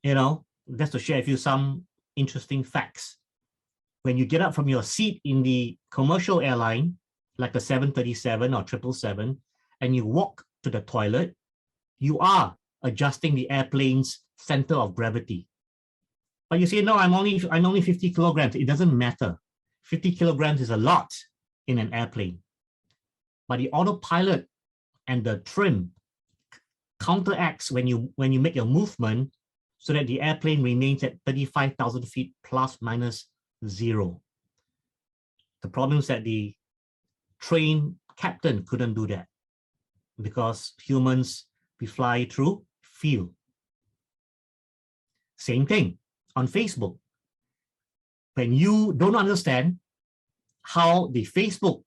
Just to share with you some interesting facts. When you get up from your seat in the commercial airline, like a 737 or 777, and you walk to the toilet, you are adjusting the airplane's center of gravity. But you say, no, I'm only 50 kilograms. It doesn't matter. 50 kilograms is a lot in an airplane. But the autopilot and the trim counteracts when you make your movement so that the airplane remains at 35,000 feet plus minus 0. The problem is that the train captain couldn't do that because humans, we fly through feel. Same thing on Facebook. When you don't understand how the Facebook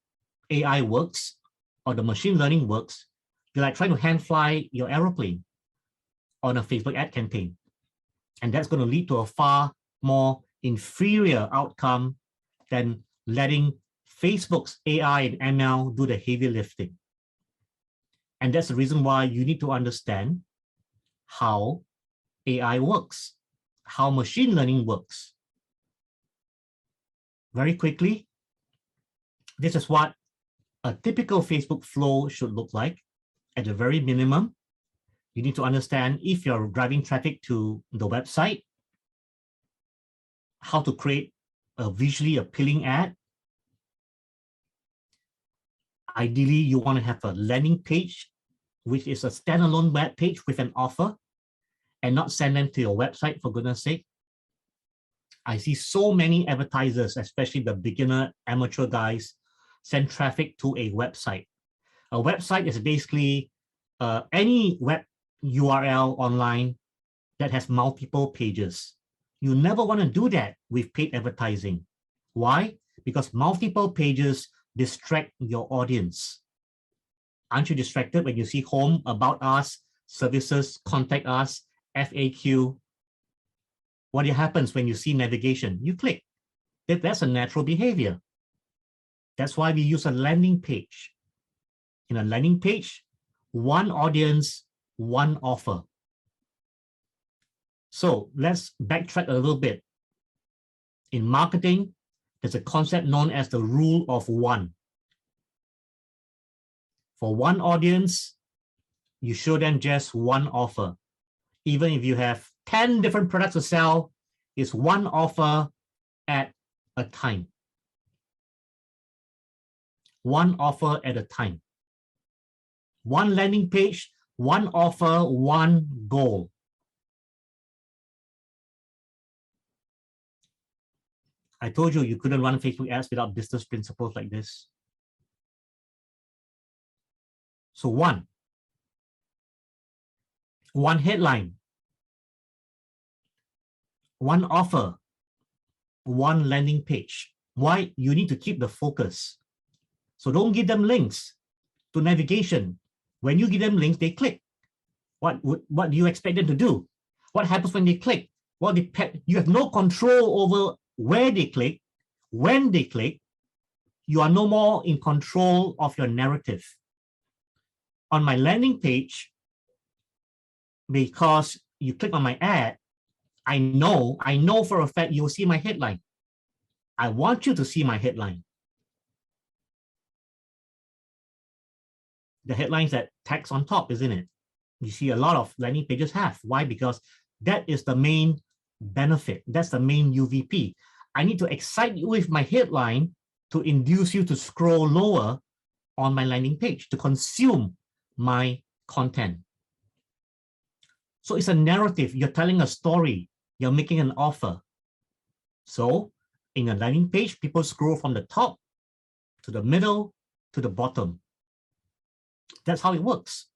AI works or the machine learning works, you're like trying to hand fly your aeroplane on a Facebook ad campaign. And that's going to lead to a far more inferior outcome than letting Facebook's AI and ML do the heavy lifting. And that's the reason why you need to understand how AI works, how machine learning works. Very quickly, this is what a typical Facebook flow should look like. At the very minimum, you need to understand if you're driving traffic to the website, how to create a visually appealing ad. Ideally, you want to have a landing page, which is a standalone web page with an offer, and not send them to your website, for goodness sake. I see so many advertisers, especially the beginner amateur guys, send traffic to a website. A website is basically any web URL online that has multiple pages. You never want to do that with paid advertising. Why? Because multiple pages distract your audience. Aren't you distracted when you see home, about us, services, contact us, FAQ? What happens when you see navigation? You click. That's a natural behavior. That's why we use a landing page. In a landing page, one audience, one offer. So let's backtrack a little bit. In marketing, there's a concept known as the rule of one. For one audience, you show them just one offer. Even if you have 10 different products to sell, it's one offer at a time. One offer at a time. One landing page, one offer, one goal. I told you you couldn't run Facebook ads without business principles like this. So one headline, one offer, one landing page. Why? You need to keep the focus. So don't give them links to navigation. When you give them links, they click. What do you expect them to do? What happens when they click? Well, you have no control over where they click, when they click. You are no more in control of your narrative. On my landing page, because you click on my ad, I know for a fact you'll see my headline. I want you to see my headline. The headlines that text on top, isn't it? You see a lot of landing pages have. Why? Because that is the main benefit. That's the main UVP. I need to excite you with my headline to induce you to scroll lower on my landing page, to consume my content. So it's a narrative. You're telling a story. You're making an offer. So in a landing page, people scroll from the top to the middle to the bottom. That's how it works.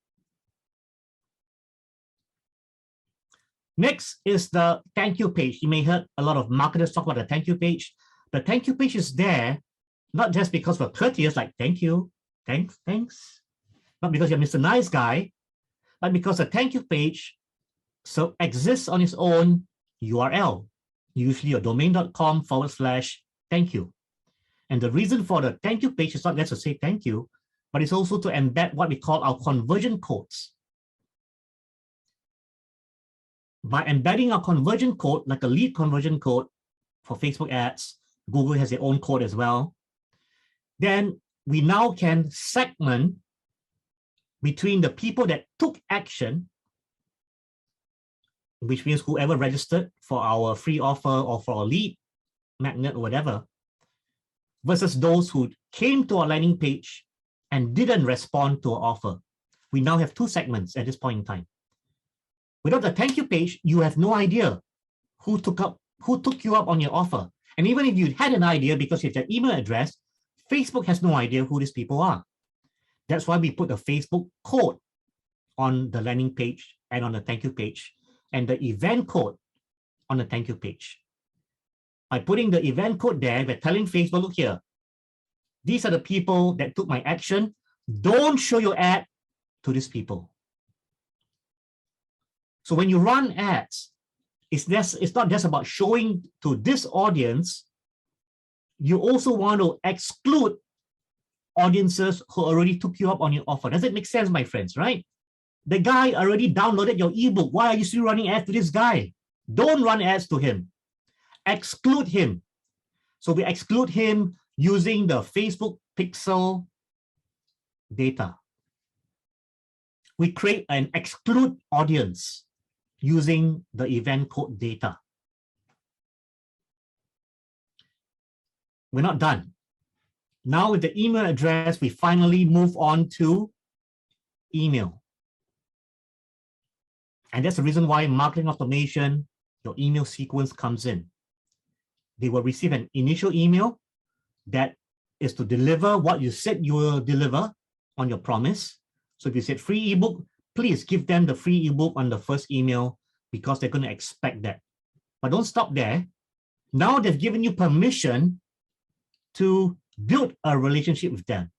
Next is the thank you page. You may heard a lot of marketers talk about the thank you page. The thank you page is there not just because we're courteous, like thank you, thanks, not because you're Mr. Nice Guy, but because the thank you page exists on its own URL, usually your domain.com/thank you. And the reason for the thank you page is not just to say thank you, but it's also to embed what we call our conversion codes. by embedding a conversion code, like a lead conversion code for Facebook ads, Google has their own code as well, then we now can segment between the people that took action, which means whoever registered for our free offer or for our lead magnet or whatever, versus those who came to our landing page and didn't respond to our offer. We now have two segments at this point in time. Without the thank you page, you have no idea who took you up on your offer. And even if you had an idea, because you have their email address, Facebook has no idea who these people are. That's why we put the Facebook code on the landing page and on the thank you page, and the event code on the thank you page. By putting the event code there, we're telling Facebook, look here, these are the people that took my action. Don't show your ad to these people. So when you run ads, it's not just about showing to this audience. You also want to exclude audiences who already took you up on your offer. Does it make sense, my friends, right? The guy already downloaded your ebook. Why are you still running ads to this guy? Don't run ads to him. Exclude him. So we exclude him using the Facebook pixel data. We create an exclude audience using the event code data. We're not done. Now with the email address, we finally move on to email. And that's the reason why marketing automation, your email sequence comes in. They will receive an initial email that is to deliver what you said you will deliver on your promise. So if you said free ebook, please give them the free ebook on the first email because they're going to expect that. But don't stop there. Now they've given you permission to build a relationship with them.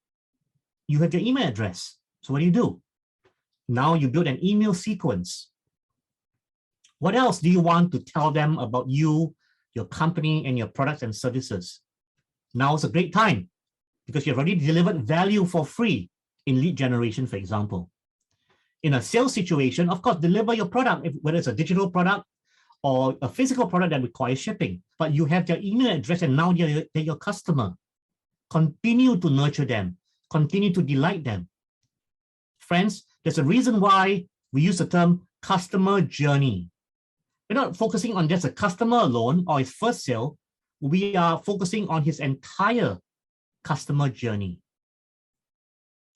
You have their email address. So what do? Now you build an email sequence. What else do you want to tell them about you, your company, and your products and services? Now is a great time because you've already delivered value for free in lead generation, for example. In a sales situation, of course, deliver your product, whether it's a digital product or a physical product that requires shipping, but you have their email address and now they're your customer. Continue to nurture them, continue to delight them. Friends, there's a reason why we use the term customer journey. We're not focusing on just a customer alone or his first sale. We are focusing on his entire customer journey.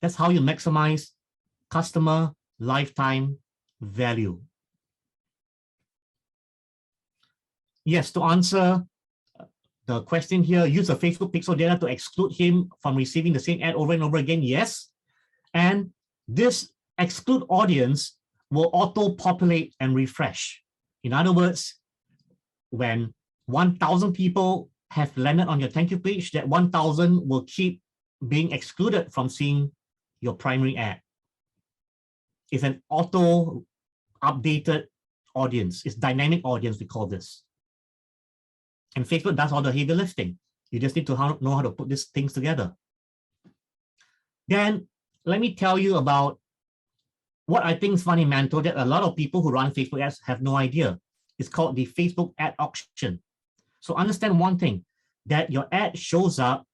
That's how you maximize customer lifetime value. Yes, to answer the question here, use the Facebook pixel data to exclude him from receiving the same ad over and over again. Yes. And this exclude audience will auto-populate and refresh. In other words, when 1,000 people have landed on your thank you page, that 1,000 will keep being excluded from seeing your primary ad. It's an auto-updated audience. It's dynamic audience, we call this. And Facebook does all the heavy lifting. You just need to know how to put these things together. Then let me tell you about what I think is fundamental that a lot of people who run Facebook ads have no idea. It's called the Facebook ad auction. So understand one thing, that your ad shows up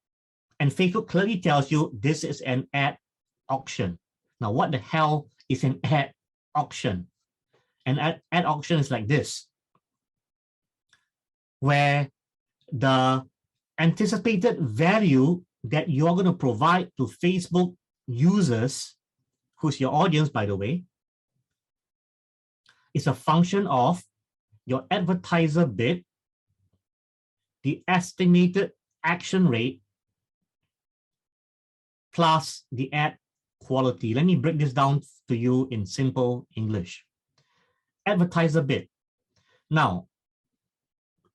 and Facebook clearly tells you this is an ad auction. Now, what the hell is an ad auction? An ad auction is like this, where the anticipated value that you're going to provide to Facebook users, who's your audience, by the way, is a function of your advertiser bid, the estimated action rate, plus the ad quality. Let me break this down to you in simple English. Advertiser bid. Now,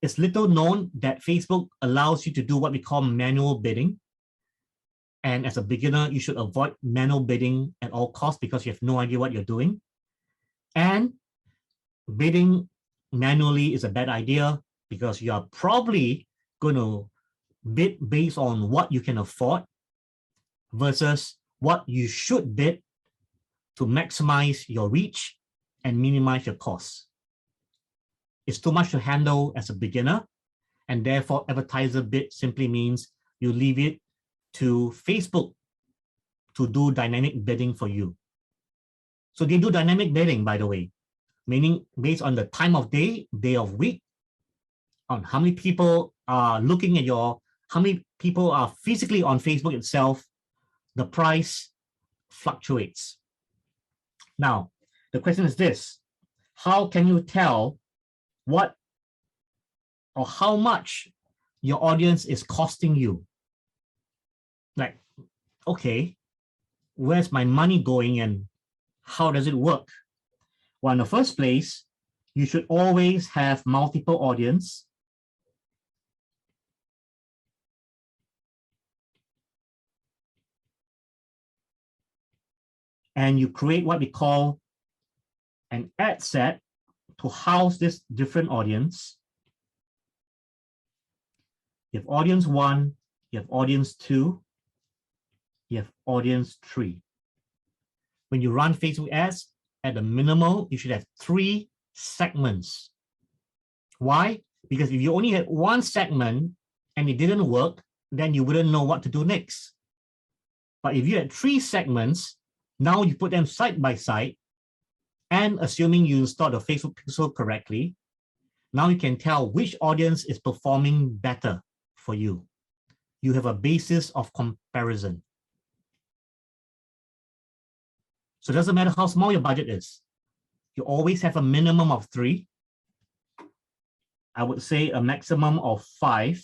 it's little known that Facebook allows you to do what we call manual bidding. And as a beginner, you should avoid manual bidding at all costs because you have no idea what you're doing. And bidding manually is a bad idea because you are probably going to bid based on what you can afford versus what you should bid to maximize your reach and minimize your costs. is too much to handle as a beginner, and therefore advertiser bid simply means you leave it to Facebook to do dynamic bidding for you. So they do dynamic bidding, by the way, meaning based on the time of day, day of week, on how many people are looking at how many people are physically on Facebook itself, the price fluctuates. Now, the question is this: how can you tell what or how much your audience is costing you? Like, okay, where's my money going and how does it work? Well, in the first place, you should always have multiple audience. And you create what we call an ad set to house this different audience. You have audience 1, you have audience 2, you have audience 3. When you run Facebook ads, at the minimal, you should have 3 segments. Why? Because if you only had one segment and it didn't work, then you wouldn't know what to do next. But if you had 3 segments, now you put them side by side, and assuming you installed the Facebook pixel correctly, now you can tell which audience is performing better for you. You have a basis of comparison. So it doesn't matter how small your budget is. You always have a minimum of 3. I would say a maximum of 5.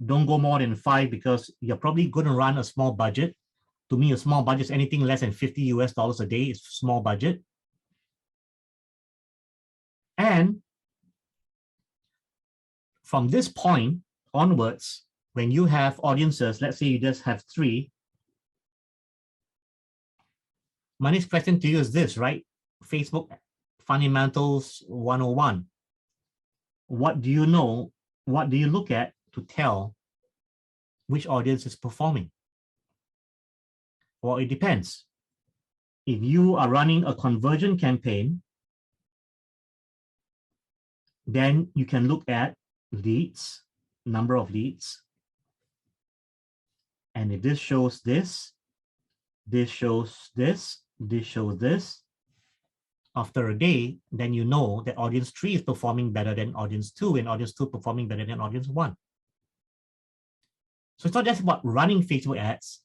Don't go more than 5 because you're probably going to run a small budget. To me, a small budget is anything less than $50 US a day is small budget. And from this point onwards, when you have audiences, let's say you just have 3. My next question to you is this, right? Facebook Fundamentals 101. What do you know? What do you look at to tell which audience is performing? Well, it depends. If you are running a conversion campaign, then you can look at leads, number of leads. And if this shows this, this shows this, this shows this, after a day, then you know that audience 3 is performing better than audience 2 and audience 2 performing better than audience 1. So it's not just about running Facebook ads,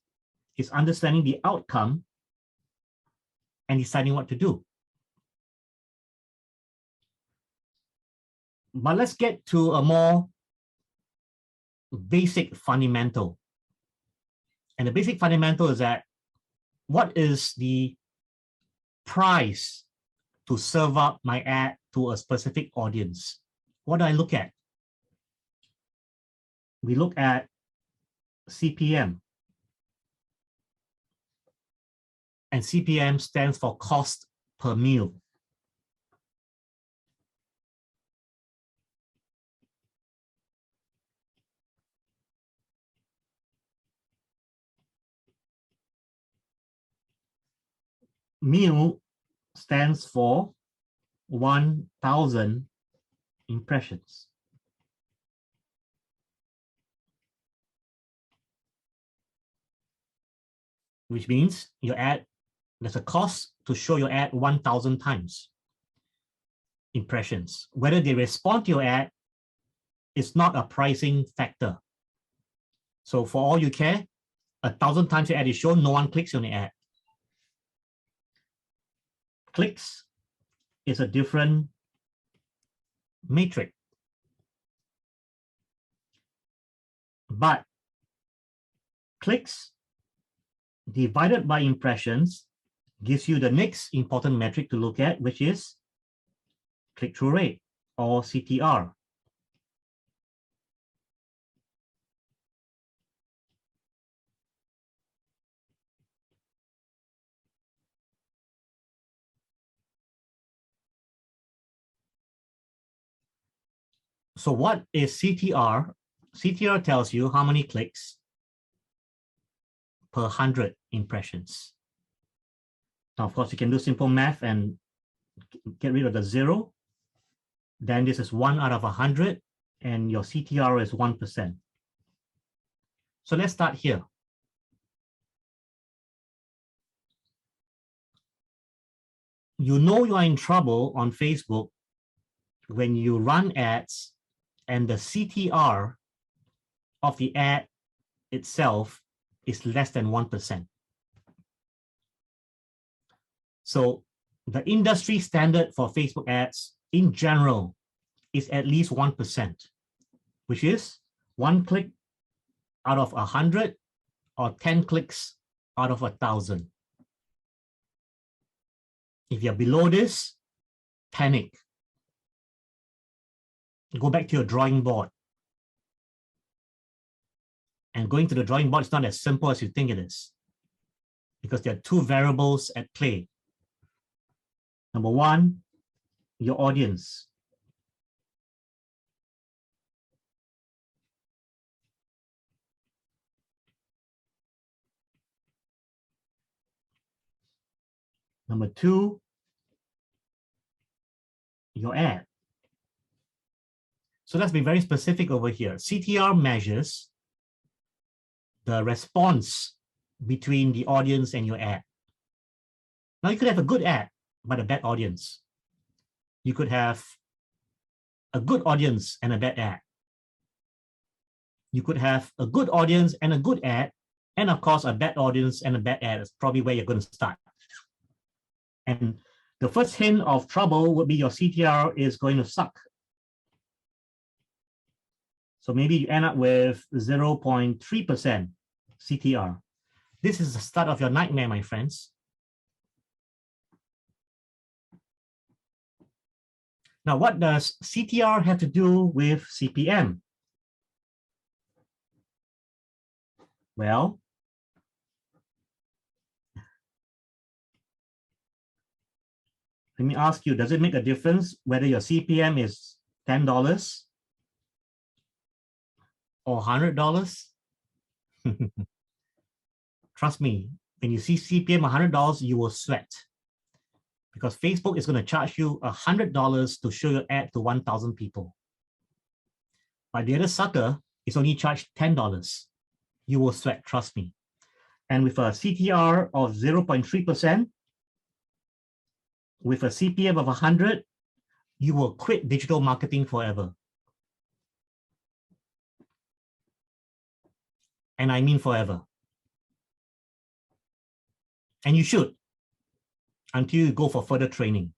it's understanding the outcome and deciding what to do. But let's get to a more basic fundamental. And the basic fundamental is that what is the price to serve up my ad to a specific audience? What do I look at? We look at CPM. And CPM stands for cost per mille. Mille stands for 1,000 impressions. Which means your ad, there's a cost to show your ad 1,000 times impressions. Whether they respond to your ad is not a pricing factor. So for all you care, 1,000 times your ad is shown, no one clicks on the ad. Clicks is a different metric. But clicks divided by impressions gives you the next important metric to look at, which is click-through rate, or CTR. So what is CTR? CTR tells you how many clicks per 100 impressions. Now, of course, you can do simple math and get rid of the 0. then this is 1 out of 100, and your CTR is 1%. So let's start here. You know you are in trouble on Facebook when you run ads and the CTR of the ad itself is less than 1%. So the industry standard for Facebook ads in general is at least 1%, which is 1 click out of 100 or 10 clicks out of 1,000. If you're below this, panic. Go back to your drawing board. And going to the drawing board is not as simple as you think it is, because there are two variables at play. Number one, your audience. Number two, your ad. So let's be very specific over here. CTR measures the response between the audience and your ad. Now you could have a good ad, but a bad audience. You could have a good audience and a bad ad. You could have a good audience and a good ad, and of course a bad audience and a bad ad is probably where you're going to start. And the first hint of trouble would be your CTR is going to suck. So maybe you end up with 0.3% CTR. This is the start of your nightmare, my friends. Now, what does CTR have to do with CPM? Well, let me ask you, does it make a difference whether your CPM is $10 or $100? Trust me, when you see CPM $100, you will sweat, because Facebook is going to charge you $100 to show your ad to 1,000 people. But the other sucker is only charged $10. You will sweat, trust me. And with a CTR of 0.3%, with a CPM of 100, you will quit digital marketing forever. And I mean forever. And you should, until you go for further training.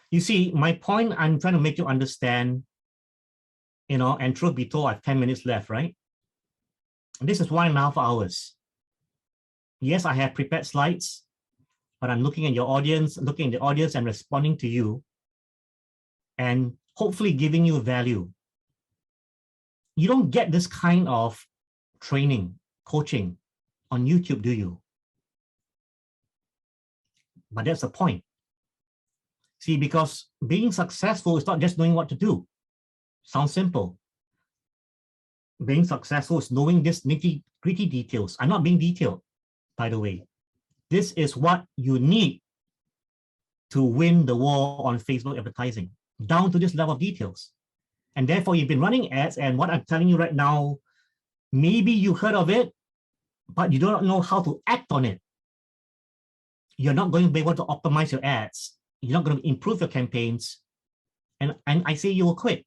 You see, my point, I'm trying to make you understand, and truth be told, I have 10 minutes left, right? This is 1.5 hours. Yes, I have prepared slides, but I'm looking at your audience, looking at the audience and responding to you, and hopefully giving you value. You don't get this kind of training, coaching on YouTube, do you? But that's the point. See, because being successful is not just knowing what to do. Sounds simple. Being successful is knowing this nitty-gritty details. I'm not being detailed, by the way. This is what you need to win the war on Facebook advertising, down to this level of details. And therefore, you've been running ads, and what I'm telling you right now, maybe you heard of it, but you don't know how to act on it. You're not going to be able to optimize your ads. You're not going to improve your campaigns. And I say you will quit.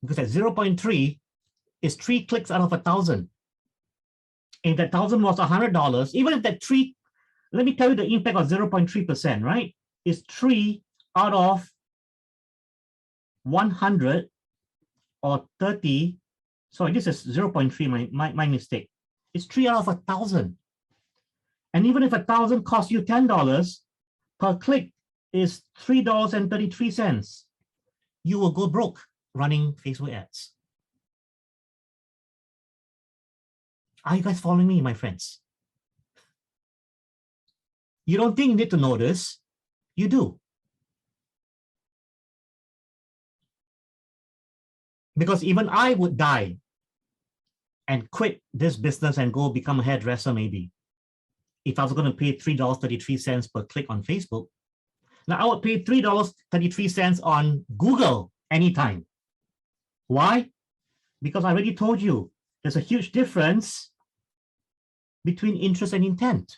Because at 0.3 is 3 clicks out of 1,000. If that 1,000 was $100, even if that 3, let me tell you the impact of 0.3%, right? Is 3 out of 100 or 30. Sorry, this is 0.3, my mistake. It's 3 out of 1,000. And even if 1,000 costs you $10 per click is $3.33, you will go broke running Facebook ads. Are you guys following me, my friends? You don't think you need to know this? You do. Because even I would die and quit this business and go become a hairdresser maybe, if I was going to pay $3.33 per click on Facebook, now I would pay $3.33 on Google anytime. Why? Because I already told you there's a huge difference between interest and intent.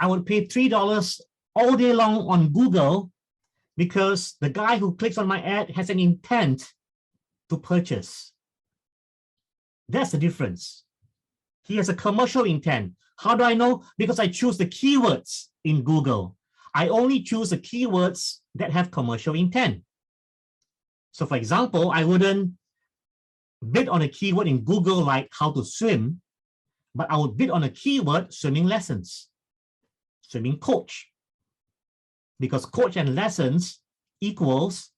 I would pay $3 all day long on Google because the guy who clicks on my ad has an intent to purchase. That's the difference. He has a commercial intent. How do I know? Because I choose the keywords in Google. I only choose the keywords that have commercial intent. So for example, I wouldn't bid on a keyword in Google like how to swim, but I would bid on a keyword swimming lessons, swimming coach, because coach and lessons equals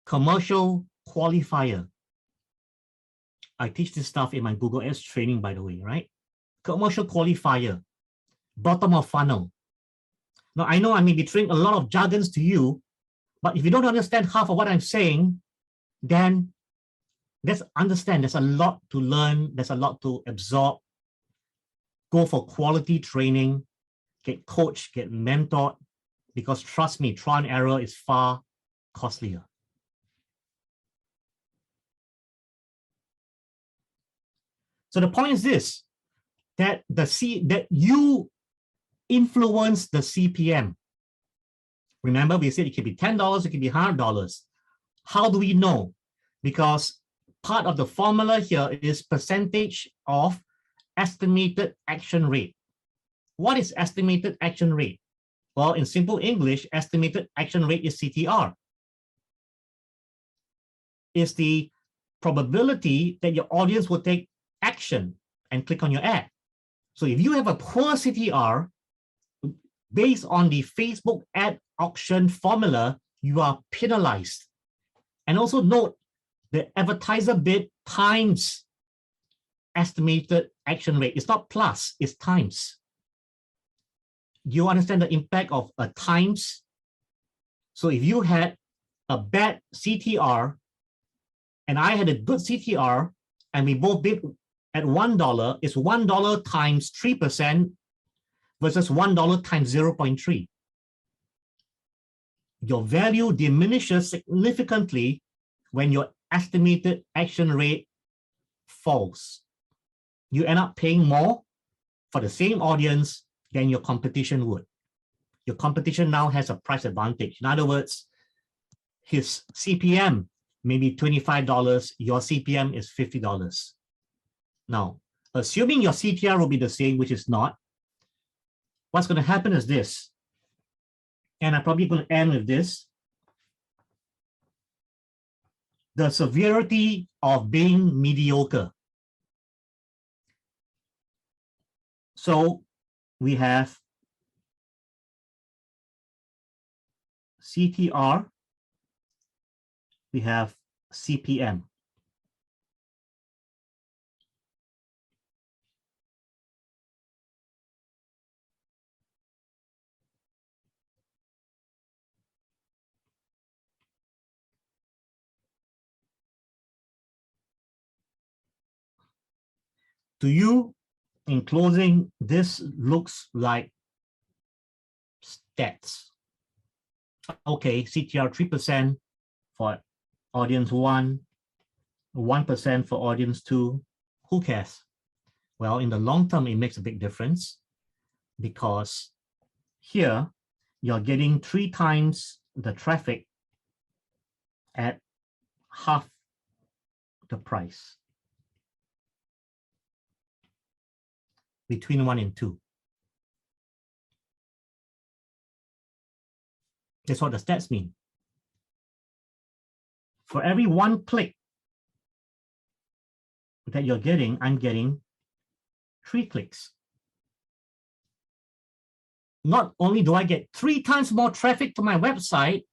commercial qualifier. I teach this stuff in my Google Ads training, by the way, right? Commercial qualifier, bottom of funnel. Now, I know I may be throwing a lot of jargons to you, but if you don't understand half of what I'm saying, then let's understand there's a lot to learn, there's a lot to absorb. Go for quality training, get coached, get mentored, because trust me, trial and error is far costlier. So the point is this, that you influence the CPM. Remember, we said it could be $10, it could be $100. How do we know? Because part of the formula here is percentage of estimated action rate. What is estimated action rate? Well, in simple English, estimated action rate is CTR. It's the probability that your audience will take action and click on your ad. So if you have a poor CTR, based on the Facebook ad auction formula, you are penalized. And also note the advertiser bid times estimated action rate. It's not plus, it's times. Do you understand the impact of a times? So if you had a bad CTR and I had a good CTR and we both bid at $1, it's $1 times 3% versus $1 times 0.3. Your value diminishes significantly when your estimated action rate falls. You end up paying more for the same audience than your competition would. Your competition now has a price advantage. In other words, his CPM may be $25, your CPM is $50. Now, assuming your CTR will be the same, which is not, what's going to happen is this, and I'm probably going to end with this. The severity of being mediocre. So we have CTR, we have CPM. To you, in closing, this looks like stats. Okay, CTR 3% for audience 1, 1% for audience 2. Who cares? Well, in the long term, it makes a big difference because here you're getting 3 times the traffic at half the price. Between 1 and 2. That's what the stats mean. For every 1 click that you're getting, I'm getting 3 clicks. Not only do I get 3 times more traffic to my website,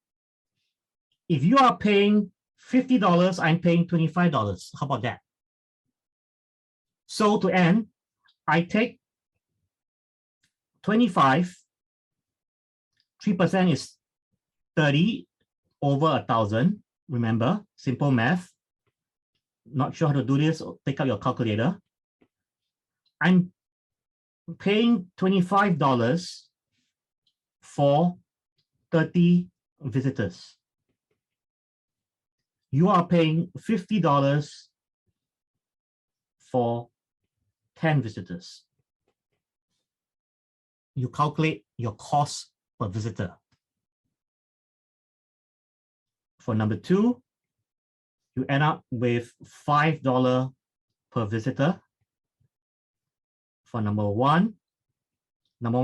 if you are paying $50, I'm paying $25. How about that? So to end, I take 25, 3% is 30 over 1,000. Remember, simple math. Not sure how to do this, take out your calculator. I'm paying $25 for 30 visitors. You are paying $50 for 10 visitors. You calculate your cost per visitor. For number 2, you end up with $5 per visitor. For number 1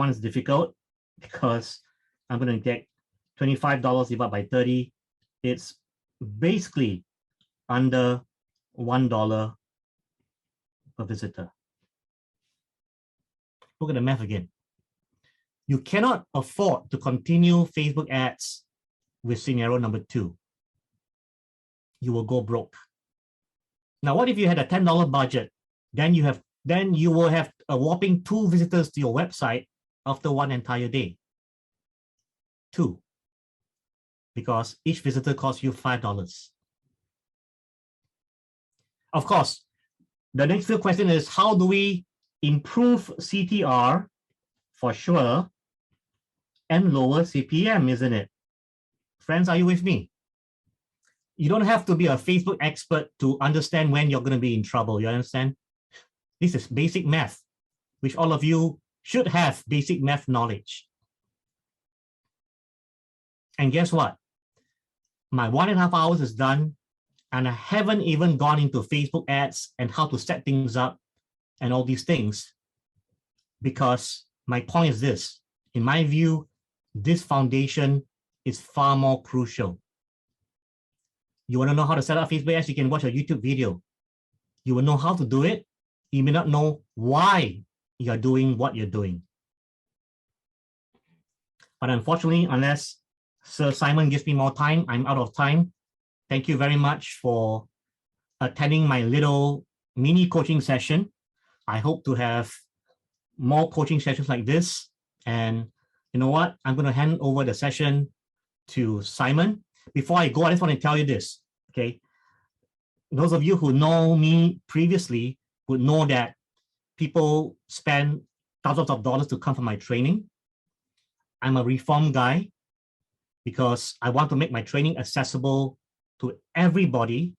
is difficult because I'm going to get $25 divided by 30. It's basically under $1 per visitor. Look at the math again. You cannot afford to continue Facebook ads with scenario number 2. You will go broke. Now, what if you had a $10 budget? Then you will have a whopping 2 visitors to your website after one entire day. 2. Because each visitor costs you $5. Of course, the next few question is, how do we improve CTR for sure and lower CPM, isn't it? Friends, are you with me? You don't have to be a Facebook expert to understand when you're going to be in trouble. You understand? This is basic math, which all of you should have basic math knowledge. And guess what? My 1.5 hours is done, and I haven't even gone into Facebook ads and how to set things up and all these things, because my point is this. In my view, this foundation is far more crucial. You want to know how to set up Facebook ads? You can watch a YouTube video. You will know how to do it. You may not know why you're doing what you're doing. But unfortunately, unless Sir Simon gives me more time, I'm out of time. Thank you very much for attending my little mini coaching session. I hope to have more coaching sessions like this. And you know what? I'm going to hand over the session to Simon. Before I go, I just want to tell you this, okay? Those of you who know me previously would know that people spend thousands of dollars to come for my training. I'm a reform guy because I want to make my training accessible to everybody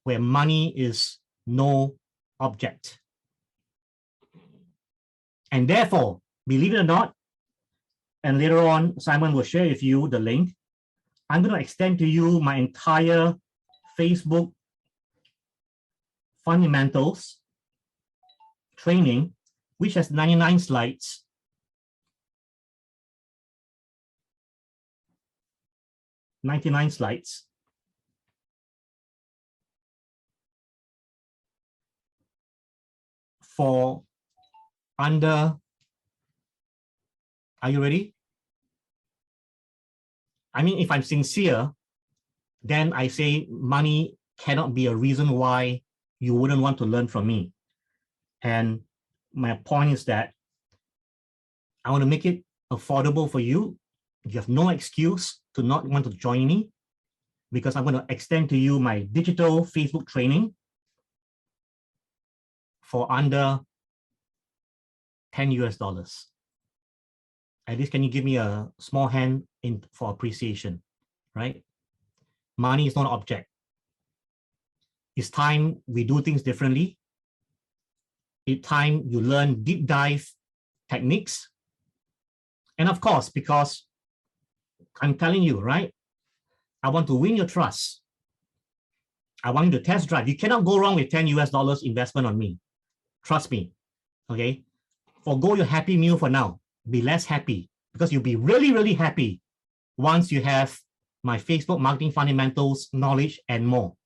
where money is no object. And therefore, believe it or not, and later on, Simon will share with you the link, I'm going to extend to you my entire Facebook fundamentals training, which has 99 slides. 99 slides. For under, are you ready? I mean, if I'm sincere, then I say money cannot be a reason why you wouldn't want to learn from me. And my point is that I want to make it affordable for you. You have no excuse to not want to join me, because I'm going to extend to you my digital Facebook training for under $10 US. At least can you give me a small hand in for appreciation, right? Money is not an object. It's time we do things differently. It's time you learn deep dive techniques. And of course, because I'm telling you, right? I want to win your trust. I want you to test drive. You cannot go wrong with $10 US investment on me. Trust me, okay? Forgo your happy meal for now. Be less happy, because you'll be really, really happy once you have my Facebook marketing fundamentals knowledge and more.